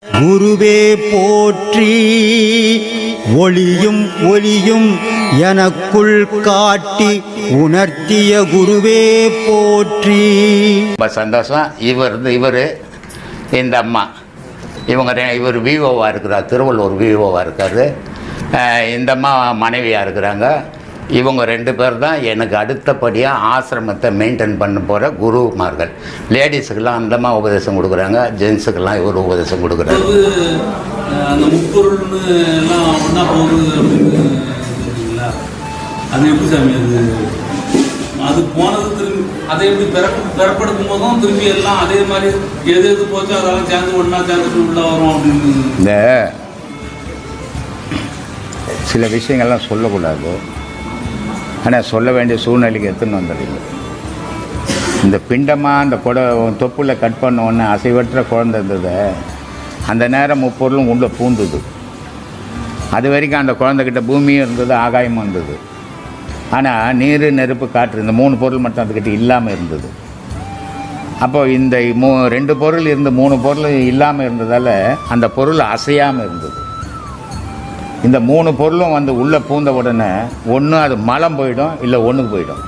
குருவே போற்றி ஒளியும் ஒளியும் எனக்குள் காட்டி உணர்த்திய குருவே போற்றி. ரொம்ப சந்தோஷம். இவர் இந்த அம்மா இவர் விஓவாக இருக்கிறார், திருவள்ளூர் விஓவாக இருக்கார். இந்த அம்மா மனைவியாக இருக்கிறாங்க. இவங்க 2 பேர் தான் எனக்கு அடுத்தபடியாக ஆசிரமத்தை மெயின்டைன் பண்ண போகிற குருமார்கள். லேடிஸுக்கெல்லாம் அந்தம்மா உபதேசம் கொடுக்குறாங்க, ஜென்ஸுக்கெல்லாம் இவர் உபதேசம் கொடுக்குறாரு. அந்த முப்பொருள்னு எல்லாம் ஒன்றா போகுது அப்படின்னு அது எப்படி சாமி? அது போனது திரும்பி அதை எப்படி பெறப்படுத்தும் போதும் திரும்பி எல்லாம் அதே மாதிரி எது போச்சோ அதெல்லாம் சேர்ந்து ஒன்றா சேர்ந்துட்டு உள்ள வரும் அப்படின்னு. இந்த சில விஷயங்கள்லாம் சொல்லக்கூடாது, ஆனால் சொல்ல வேண்டிய சூழ்நிலைக்கு எடுத்துன்னு வந்துடுறீங்க. இந்த பிண்டமாக அந்த தொப்புல கட் பண்ண உடனே அசைவற்ற குழந்தை இருந்தது. அந்த நேரம் முப்பொருளும் உள்ளே பூந்துது. அது வரைக்கும் அந்த குழந்தைகிட்ட பூமியும் இருந்தது, ஆகாயமும் இருந்தது. ஆனால் நீர், நெருப்பு, காற்று இந்த 3 பொருள் மட்டும் அதுக்கிட்ட இல்லாமல் இருந்தது. அப்போது இந்த 2 பொருள் இருந்து 3 பொருள் இல்லாமல் இருந்ததால் அந்த பொருள் அசையாமல் இருந்தது. இந்த 3 பொருளும் வந்து உள்ளே பூந்த உடனே ஒன்று அது மலம் போயிடும், இல்லை ஒன்றுக்கு போயிடும்.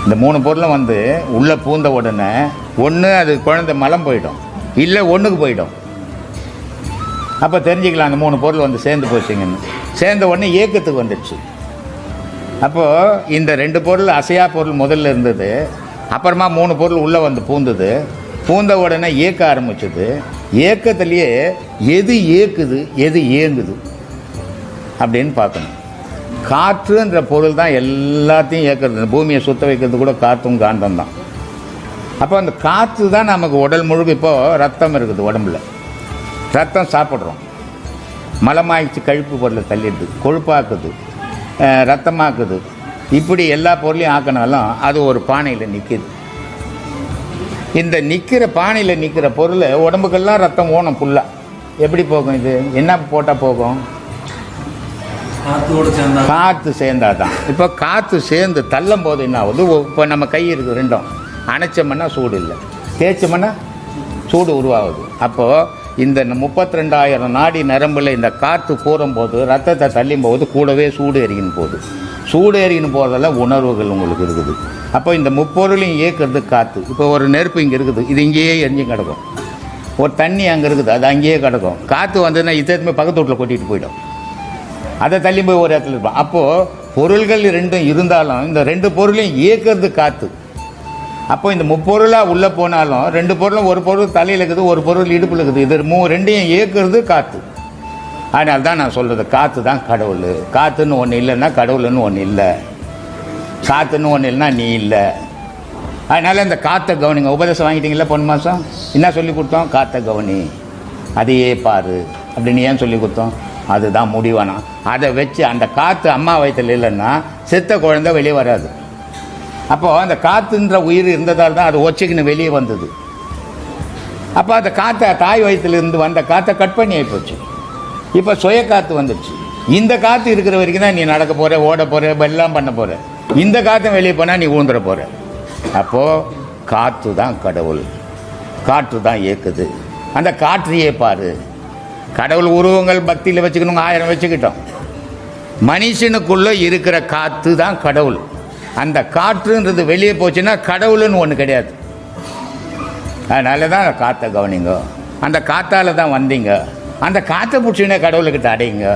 இந்த 3 பொருளும் வந்து உள்ளே பூந்த உடனே ஒன்று அது குழந்தை மலம் போயிடும், இல்லை ஒன்றுக்கு போயிடும். அப்போ தெரிஞ்சுக்கலாம் அந்த 3 பொருள் வந்து சேர்ந்து போச்சுங்கன்னு. சேர்ந்த உடனே ஏக்கத்துக்கு வந்துடுச்சு. அப்போது இந்த 2 பொருள் அசையா பொருள் முதல்ல இருந்தது. அப்புறமா 3 பொருள் உள்ளே வந்து பூந்தது. பூந்த உடனே ஏக்க ஆரம்பிச்சது. ஏக்கத்துலேயே எது ஏக்குது எது ஏங்குது அப்படின்னு பார்க்கணும். காற்றுன்ற பொருள் தான் எல்லாத்தையும் ஏற்கிறது. பூமியை சுத்த வைக்கிறது கூட காற்றும் காந்தம் தான். அப்போ அந்த காற்று தான் நமக்கு உடல் முழுக்க. இப்போது ரத்தம் இருக்குது உடம்புல, ரத்தம் சாப்பிட்றோம், மலமாயிடுச்சு, கழுப்பு பொருளை தள்ளிடுது, கொழுப்பாக்குது, ரத்தமாக்குது. இப்படி எல்லா பொருளையும் ஆக்கினாலும் அது ஒரு பானையில் நிற்கிது. இந்த நிற்கிற பானையில் நிற்கிற பொருள் உடம்புக்கெல்லாம் ரத்தம் ஓணும் ஃபுல்லாக. எப்படி போகும்? இது என்ன போட்டால் போகும்? காற்று சேர்ந்தாதான். இப்போ காற்று சேர்ந்து தள்ளும் போது என்ன ஆகுது? இப்போ நம்ம கை இருக்குது ரெண்டும், அணைச்சோம்னா சூடு இல்லை, தேய்ச்சோம்னா சூடு உருவாகுது. அப்போது இந்த 32,000 நாடி நரம்பில் இந்த காற்று போகும்போது ரத்தத்தை தள்ளும் போது கூடவே சூடு எரிக்கின்னு போகுது. சூடு எரிக்கின்னு போகிறதெல்லாம் உணர்வுகள் உங்களுக்கு இருக்குது. அப்போ இந்த முப்பொருளையும் இயக்கிறது காற்று. இப்போ ஒரு நெருப்பு இங்கே இருக்குது, இது இங்கேயே எரிஞ்சும் கிடக்கும். ஒரு தண்ணி அங்கே இருக்குது, அது அங்கேயே கிடக்கும். காற்று வந்ததுன்னா இத்தனை பக்கத்து வீட்டில் கொட்டிகிட்டு போயிடும், அதை தள்ளி போய் ஒரு இடத்துல இருப்போம். அப்போது பொருள்கள் 2 இருந்தாலும் இந்த 2 பொருளையும் இயக்கிறது காற்று. அப்போ இந்த முப்பொருளாக உள்ளே போனாலும் 2 பொருளும், ஒரு பொருள் தலையில் இருக்குது, ஒரு பொருள் இடுப்பில் இருக்குது. இது 2யும் இயக்கிறது காற்று. அதனால தான் நான் சொல்கிறது, காற்று தான் கடவுள். காற்றுன்னு ஒன்று இல்லைன்னா கடவுள்னு ஒன்று இல்லை, காற்றுன்னு ஒன்று இல்லைன்னா நீ இல்லை. அதனால் இந்த காற்றை கவனிங்க. உபதேசம் வாங்கிட்டீங்களா பொன் மாதம்? என்ன சொல்லி கொடுத்தோம்? காற்றை கவனி, அதையே பாரு அப்படின்னு ஏன் சொல்லி கொடுத்தோம்? அதுதான் முடிவானா. அதை வச்சு அந்த காற்று அம்மா வயிற்றில் இல்லைன்னா செத்த குழந்தை வெளியே வராது. அப்போது அந்த காற்றுன்ற உயிர் இருந்ததால் தான் அது ஒச்சைக்குன்னு வெளியே வந்தது. அப்போ அந்த காற்றை தாய் வயிற்றிலிருந்து வந்த காற்றை கட் பண்ணி ஆகிப்போச்சு. இப்போ சுய காற்று வந்துடுச்சு. இந்த காற்று இருக்கிற வரைக்கும் தான் நீ நடக்க போகிற, ஓட போகிற, எல்லாம் பண்ண போகிற. இந்த காற்றை வெளியே போனால் நீ ஊந்துட போகிற. அப்போது காற்று தான் கடவுள், காற்று தான் இயக்குது. அந்த காற்றையே பாரு. கடவுள் உருவங்கள் பக்தியில் வச்சுக்கணுங்க, 1000 வச்சுக்கிட்டோம். மனுஷனுக்குள்ளே இருக்கிற காற்று தான் கடவுள். அந்த காற்றுன்றது வெளியே போச்சுன்னா கடவுள்னு ஒன்று கிடையாது. அதனால தான் காற்றை கவனிங்க. அந்த காற்றால் தான் வந்தீங்க, அந்த காற்றை பிடிச்சிங்கன்னா கடவுள்கிட்ட அடையுங்க.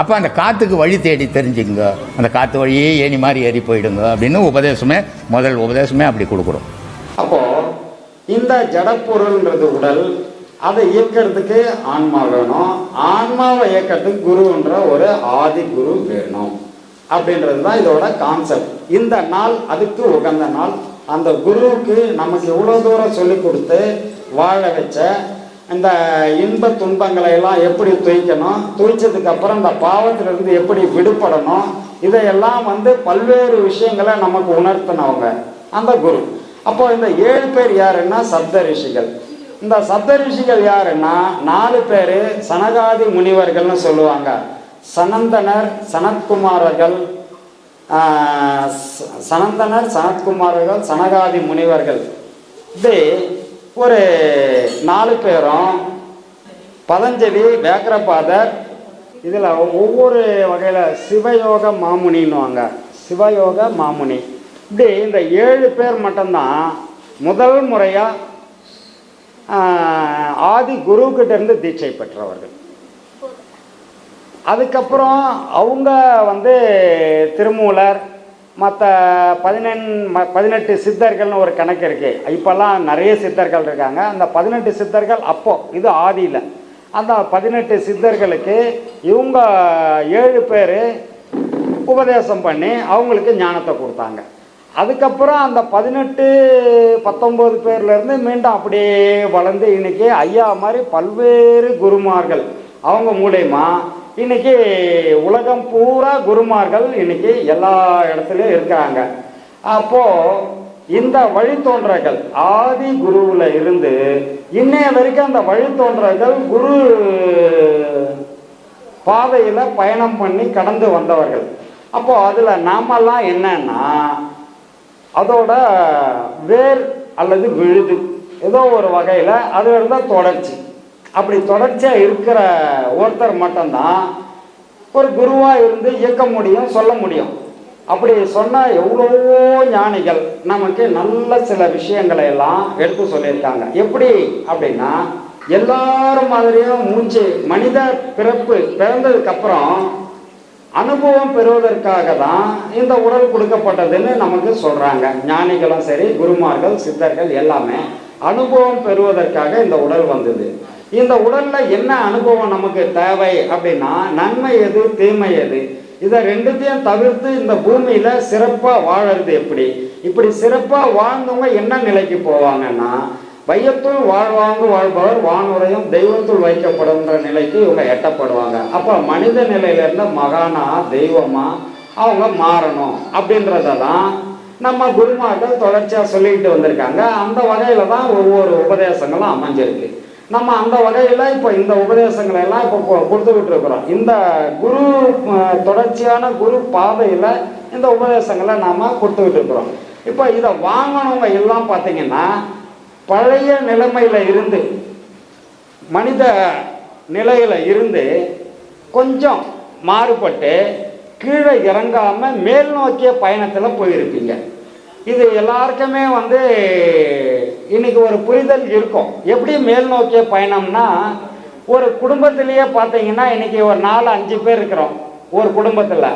அப்போ அந்த காற்றுக்கு வழி தேடி தெரிஞ்சுங்க. அந்த காற்று வழியே ஏணி மாதிரி ஏறி போயிடுங்க அப்படின்னு உபதேசமே, முதல் உபதேசமே அப்படி கொடுக்குறோம். அப்போது இந்த ஜடப்பொருள்ன்றது உடல், அதை இயக்கிறதுக்கு ஆன்மா வேணும். ஆன்மாவை இயக்கிறதுக்கு குருன்ற ஒரு ஆதி குரு வேணும் அப்படின்றது தான் இதோட கான்செப்ட். இந்த நாள் அதுக்கு உகந்த நாள். அந்த குருவுக்கு நமக்கு இவ்வளோ தூரம் சொல்லி கொடுத்து வாழ வச்ச இந்த இன்ப துன்பங்களை எல்லாம் எப்படி துய்க்கணும், துய்ச்சதுக்கு அப்புறம் இந்த பாவத்திலிருந்து எப்படி விடுபடணும், இதையெல்லாம் வந்து பல்வேறு விஷயங்களை நமக்கு உணர்த்தினவங்க அந்த குரு. அப்போ இந்த 7 பேர் யாருன்னா சப்த ரிஷிகள். இந்த சப்த ரிஷிகள் யாருன்னா 4 பேர் சனகாதி முனிவர்கள்னு சொல்லுவாங்க. சனந்தனர், சனத்குமாரர்கள், சனகாதி முனிவர்கள். இது ஒரு 4 பேரும் பதஞ்சலி, வியாக்கிரபாதர், இதில் ஒவ்வொரு வகையில் சிவயோக மாமுனின்னுவாங்க, சிவயோக மாமுனி. இப்படி இந்த 7 பேர் மட்டும்தான் முதல் முறையாக ஆதி குருக்கிட்ட இருந்து தீட்சை பெற்றவர்கள். அதுக்கப்புறம் அவங்க திருமூலர், மற்ற 18 சித்தர்கள்னு ஒரு கணக்கு இருக்குது. இப்போல்லாம் நிறைய சித்தர்கள் இருக்காங்க. அந்த 18 சித்தர்கள் அப்போது, இது ஆதியில், அந்த 18 சித்தர்களுக்கு இவங்க 7 பேர் உபதேசம் பண்ணி அவங்களுக்கு ஞானத்தை கொடுத்தாங்க. அதுக்கப்புறம் அந்த 18-19 பேர்லேருந்து மீண்டும் அப்படியே வளர்ந்து இன்றைக்கி ஐயா மாதிரி பல்வேறு குருமார்கள் அவங்க மூலயமா இன்றைக்கி உலகம் பூரா குருமார்கள் இன்றைக்கி எல்லா இடத்துலையும் இருக்காங்க. அப்போது இந்த வழித்தோன்றர்கள் ஆதி குருவில் இருந்து இன்னைய வரைக்கும் அந்த வழித்தோன்றர்கள் குரு பாதையில் பயணம் பண்ணி கடந்து வந்தவர்கள். அப்போது அதில் நாமெல்லாம் என்னன்னா அதோட வேர் அல்லது விழுது ஏதோ ஒரு வகையில் அது இருந்தால் தொடர்ச்சி. அப்படி தொடர்ச்சியாக இருக்கிற ஒருத்தர் மட்டும்தான் ஒரு குருவாக இருந்து இயக்க முடியும், சொல்ல முடியும். அப்படி சொன்னால் எவ்வளவோ ஞானிகள் நமக்கு நல்ல சில விஷயங்களை எல்லாம் எடுத்து சொல்லியிருக்காங்க. எப்படி அப்படின்னா, எல்லாரும் மாதிரியும் மனித பிறந்ததுக்கப்புறம் அனுபவம் பெறுவதற்காக தான் இந்த உடல் கொடுக்கப்பட்டதுன்னு நமக்கு சொல்கிறாங்க. ஞானிகளும் சரி, குருமார்கள், சித்தர்கள் எல்லாமே அனுபவம் பெறுவதற்காக இந்த உடல் வந்தது. இந்த உடலில் என்ன அனுபவம் நமக்கு தேவை அப்படின்னா, நன்மை எது, தீமை எது, இதை ரெண்டுத்தையும் தவிர்த்து இந்த பூமியில் சிறப்பாக வாழறது எப்படி? இப்படி சிறப்பாக வாழ்ந்தவங்க என்ன நிலைக்கு போவாங்கன்னா, வையத்துள் வாழ்பவர் வானுரையும் தெய்வத்துள் வைக்கப்படுன்ற நிலைக்கு இவங்க எட்டப்படுவாங்க. அப்போ மனித நிலையிலேருந்து மகானா, தெய்வமா அவங்க மாறணும் அப்படின்றதான் நம்ம குருமார்கள் தொடர்ச்சியாக சொல்லிக்கிட்டு வந்திருக்காங்க. அந்த வகையில் தான் ஒவ்வொரு உபதேசங்களும் அமைஞ்சிருக்கு. நம்ம அந்த வகையில் இப்போ இந்த உபதேசங்களை எல்லாம் இப்போ கொடுத்துக்கிட்டு இருக்கிறோம். இந்த குரு தொடர்ச்சியான குரு பாதையில் இந்த உபதேசங்களை நாம் கொடுத்துக்கிட்டு இருக்கிறோம். இப்போ இதை வாங்கினவங்க எல்லாம் பார்த்தீங்கன்னா பழைய நிலைமையில் இருந்து, மனித நிலையில் இருந்து கொஞ்சம் மாறுபட்டு கீழே இறங்காமல் மேல் நோக்கிய பயணத்தில் போயிருப்பீங்க. இது எல்லாருக்குமே இன்னைக்கு ஒரு புரிதல் இருக்கும். எப்படி மேல் நோக்கிய பயணம்னா, ஒரு குடும்பத்திலேயே பார்த்தீங்கன்னா இன்னைக்கு ஒரு 4-5 பேர் இருக்கிறோம் ஒரு குடும்பத்தில்.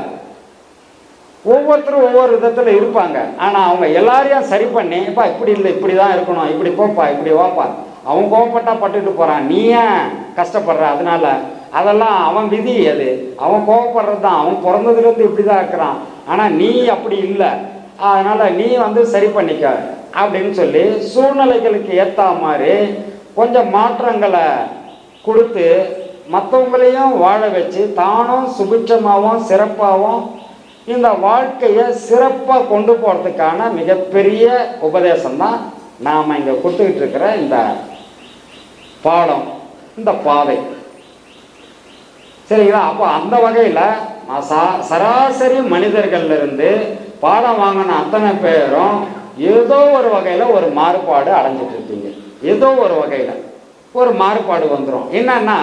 ஒவ்வொருத்தரும் ஒவ்வொரு விதத்தில் இருப்பாங்க. ஆனால் அவங்க எல்லாரையும் சரி பண்ணி, இப்போ இப்படி இல்லை, இப்படி தான் இருக்கணும், இப்படி போப்பா, இப்படி வாப்பா, அவன் கோவப்பட்டா பட்டுட்டு போகிறான், நீ ஏன் கஷ்டப்படுற, அதெல்லாம் அவன் விதி, அது அவன் கோவப்படுறது தான், அவன் பிறந்ததுலேருந்து இப்படி தான் இருக்கிறான், ஆனால் நீ அப்படி இல்லை, அதனால் நீ சரி பண்ணிக்க அப்படின்னு சொல்லி சூழ்நிலைகளுக்கு ஏற்ற மாதிரி கொஞ்சம் மாற்றங்களை கொடுத்து மற்றவங்களையும் வாழ வச்சு தானும் சுபிட்சமாகவும் சிறப்பாகவும் இந்த வாழ்க்கையை சிறப்பாக கொண்டு போகிறதுக்கான மிகப்பெரிய உபதேசம் தான் நாம் இங்கே கொடுத்துக்கிட்டு இருக்கிற இந்த பாடம், இந்த பாதை. சரிங்களா? அப்போ அந்த வகையில் சராசரி மனிதர்கள்லேருந்து பாடம் வாங்கின அத்தனை பேரும் ஏதோ ஒரு வகையில் ஒரு மாறுபாடு அடைஞ்சிட்டு இருப்பீங்க. ஏதோ ஒரு வகையில் ஒரு மாறுபாடு வந்துடும். என்னன்னா,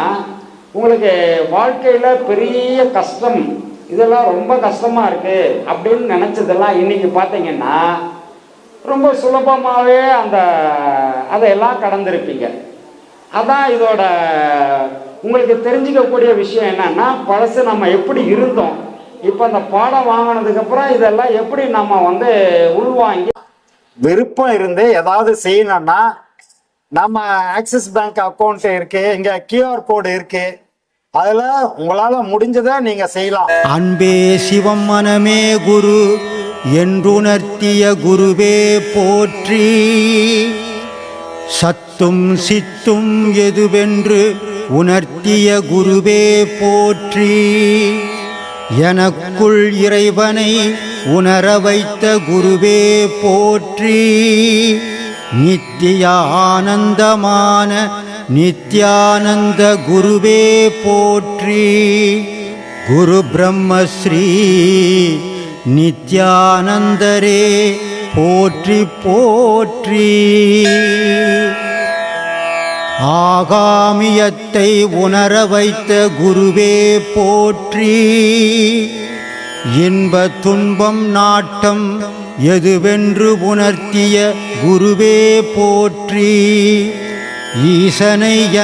உங்களுக்கு வாழ்க்கையில் பெரிய கஷ்டம், இதெல்லாம் ரொம்ப கஷ்டமாக இருக்குது அப்படின்னு நினச்சதெல்லாம் இன்றைக்கி பார்த்தீங்கன்னா ரொம்ப சுலபமாகவே அதையெல்லாம் கடந்திருப்பீங்க. அதான் இதோட உங்களுக்கு தெரிஞ்சிக்கக்கூடிய விஷயம் என்னன்னா, பழசு நம்ம எப்படி இருந்தோம், இப்போ அந்த பாடம் வாங்கினதுக்கப்புறம் இதெல்லாம் எப்படி நம்ம உள்வாங்கி விருப்பம் இருந்து ஏதாவது செய்யணும்னா, நம்ம ஆக்சிஸ் பேங்க் அக்கௌண்ட் இருக்கு, இங்கே QR கோடு இருக்கு, அதில் உங்களால் முடிஞ்சதை நீங்கள் செய்யலாம். அன்பே சிவம் மனமே குரு என்றுணர்த்திய குருவே போற்றி. சத்தும் சித்தும் எதுவென்று உணர்த்திய குருவே போற்றி. எனக்குள் இறைவனை உணர வைத்த குருவே போற்றி. நித்திய ஆனந்தமான நித்யானந்த குருவே போற்றி. குரு பிரம்மஸ்ரீ நித்யானந்தரே போற்றி போற்றி. ஆகாமியத்தை உணர வைத்த குருவே போற்றி. இன்ப துன்பம் நாட்டம் எதுவென்று உணர்த்திய குருவே போற்றி. ஈசனை